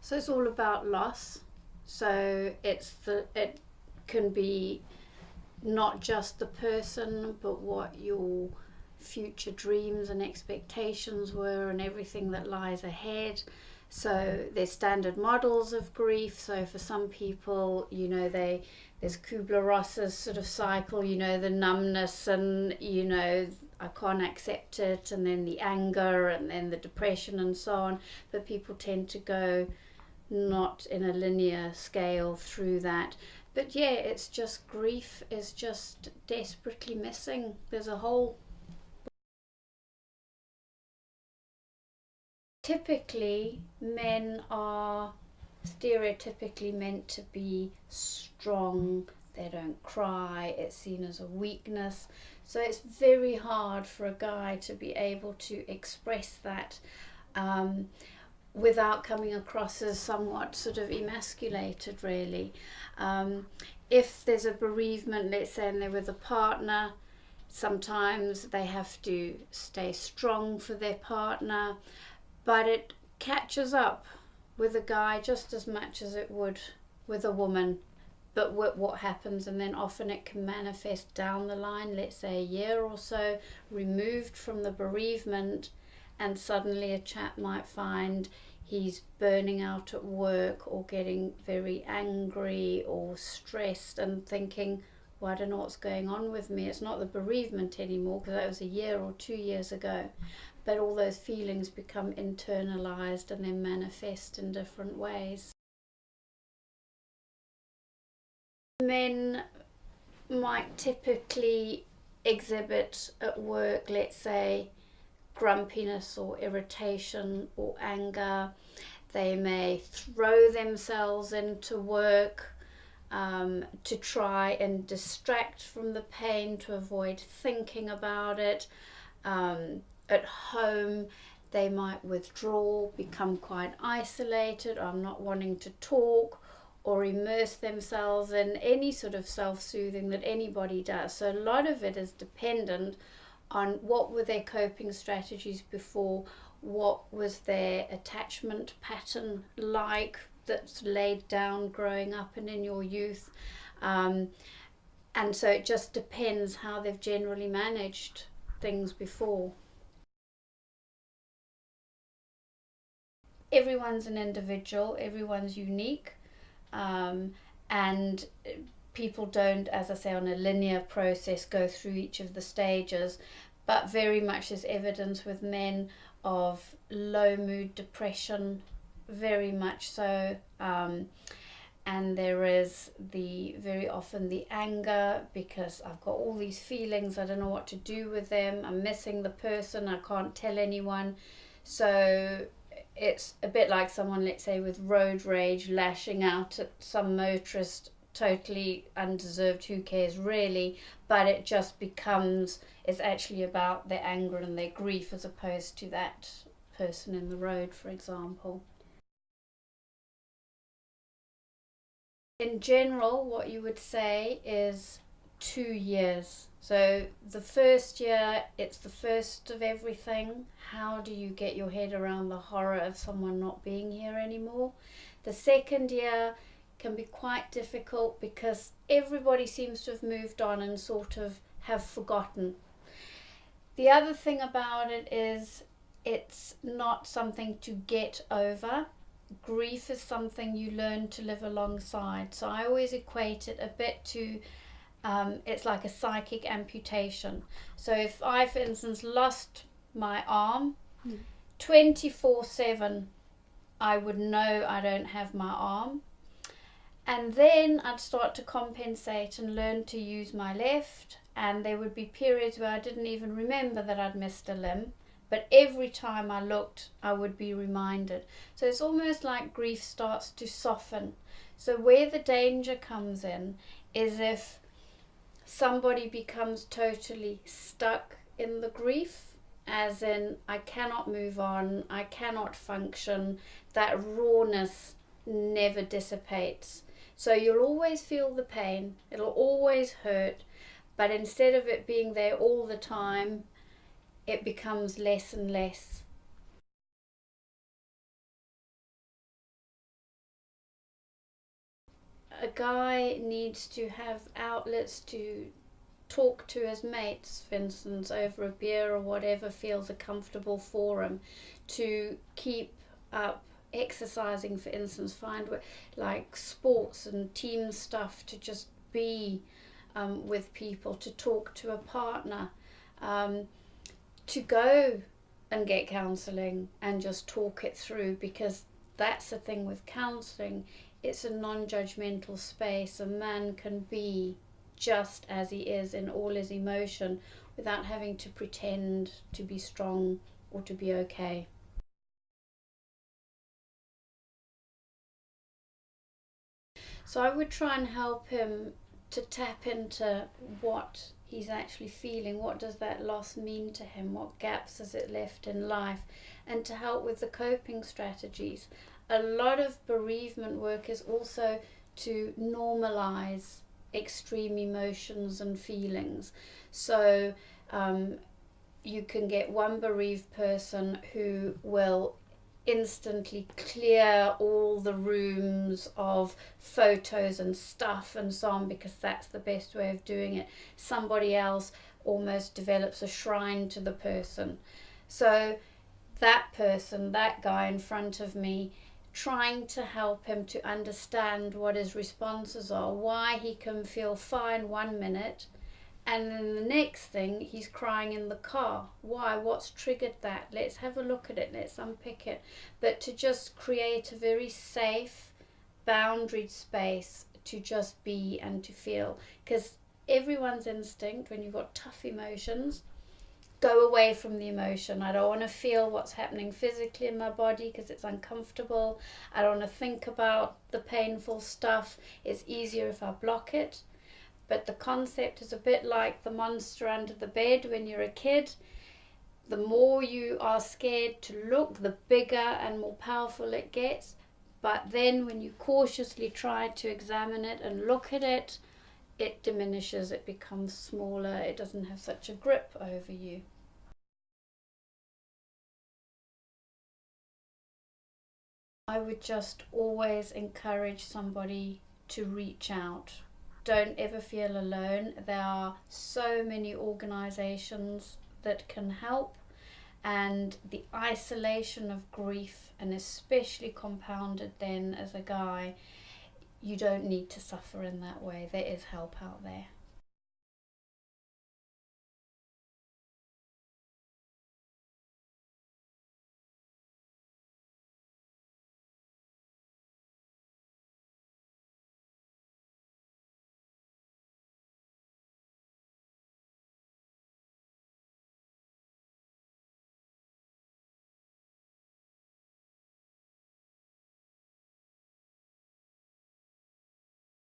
So it's all about loss. So it can be not just the person, but what your future dreams and expectations were and everything that lies ahead. So there's standard models of grief. So for some people, there's Kubler-Ross's sort of cycle, the numbness and, I can't accept it, and then the anger and then the depression and so on. But people tend to go not in a linear scale through that. But yeah, it's just grief is just desperately missing. There's a whole. Typically, men are stereotypically meant to be strong. They don't cry. It's seen as a weakness. So it's very hard for a guy to be able to express that without coming across as somewhat sort of emasculated, really. If there's a bereavement, let's say, and they're with a partner, sometimes they have to stay strong for their partner, but it catches up with a guy just as much as it would with a woman. But what happens, and then often it can manifest down the line, let's say a year or so removed from the bereavement, and suddenly a chap might find he's burning out at work or getting very angry or stressed and thinking, well, I don't know what's going on with me. It's not the bereavement anymore, because that was a year or 2 years ago. But all those feelings become internalized and then manifest in different ways. Men might typically exhibit at work, let's say, grumpiness or irritation or anger. They may throw themselves into work to try and distract from the pain, to avoid thinking about it. At home, they might withdraw, become quite isolated, or not wanting to talk, or immerse themselves in any sort of self-soothing that anybody does. So a lot of it is dependent on what were their coping strategies before, what was their attachment pattern like that's laid down growing up and in your youth. And so it just depends how they've generally managed things before. Everyone's an individual, everyone's unique, and people don't, as I say, on a linear process go through each of the stages, but very much is evidence with men of low mood depression, very much so. And there is very often the anger, because I've got all these feelings, I don't know what to do with them, I'm missing the person, I can't tell anyone. So it's a bit like someone, let's say, with road rage lashing out at some motorist, totally undeserved, who cares really, but it just becomes, it's actually about their anger and their grief as opposed to that person in the road, for example. In general, what you would say is 2 years. So the first year, it's the first of everything. How do you get your head around the horror of someone not being here anymore? The second year can be quite difficult because everybody seems to have moved on and sort of have forgotten. The other thing about it is it's not something to get over. Grief is something you learn to live alongside. So I always equate it a bit to it's like a psychic amputation. So if I, for instance, lost my arm, 24/7, I would know I don't have my arm. And then I'd start to compensate and learn to use my left. And there would be periods where I didn't even remember that I'd missed a limb. But every time I looked, I would be reminded. So it's almost like grief starts to soften. So where the danger comes in is if somebody becomes totally stuck in the grief, as in, I cannot move on, I cannot function, that rawness never dissipates. So you'll always feel the pain, it'll always hurt, but instead of it being there all the time, it becomes less and less. a guy needs to have outlets to talk to his mates, for instance, over a beer or whatever feels a comfortable forum, to keep up exercising, for instance, find like sports and team stuff to just be with people, to talk to a partner, to go and get counselling and just talk it through, because that's the thing with counselling. It's a non-judgmental space. A man can be just as he is in all his emotion without having to pretend to be strong or to be okay. So I would try and help him to tap into what he's actually feeling. What does that loss mean to him? What gaps has it left in life? And to help with the coping strategies. A lot of bereavement work is also to normalize extreme emotions and feelings. So you can get one bereaved person who will instantly clear all the rooms of photos and stuff and so on, because that's the best way of doing it. Somebody else almost develops a shrine to the person. So that person, that guy in front of me, trying to help him to understand what his responses are, why he can feel fine 1 minute and then the next thing he's crying in the car. Why? What's triggered that? Let's have a look at it, let's unpick it. But to just create a very safe, boundaried space to just be and to feel. Because everyone's instinct, when you've got tough emotions, go away from the emotion. I don't want to feel what's happening physically in my body because it's uncomfortable. I don't want to think about the painful stuff. It's easier if I block it. But the concept is a bit like the monster under the bed when you're a kid. The more you are scared to look, the bigger and more powerful it gets. But then when you cautiously try to examine it and look at it, it diminishes, it becomes smaller, it doesn't have such a grip over you. I would just always encourage somebody to reach out. Don't ever feel alone. There are so many organizations that can help, and the isolation of grief, and especially compounded then as a guy, you don't need to suffer in that way. There is help out there.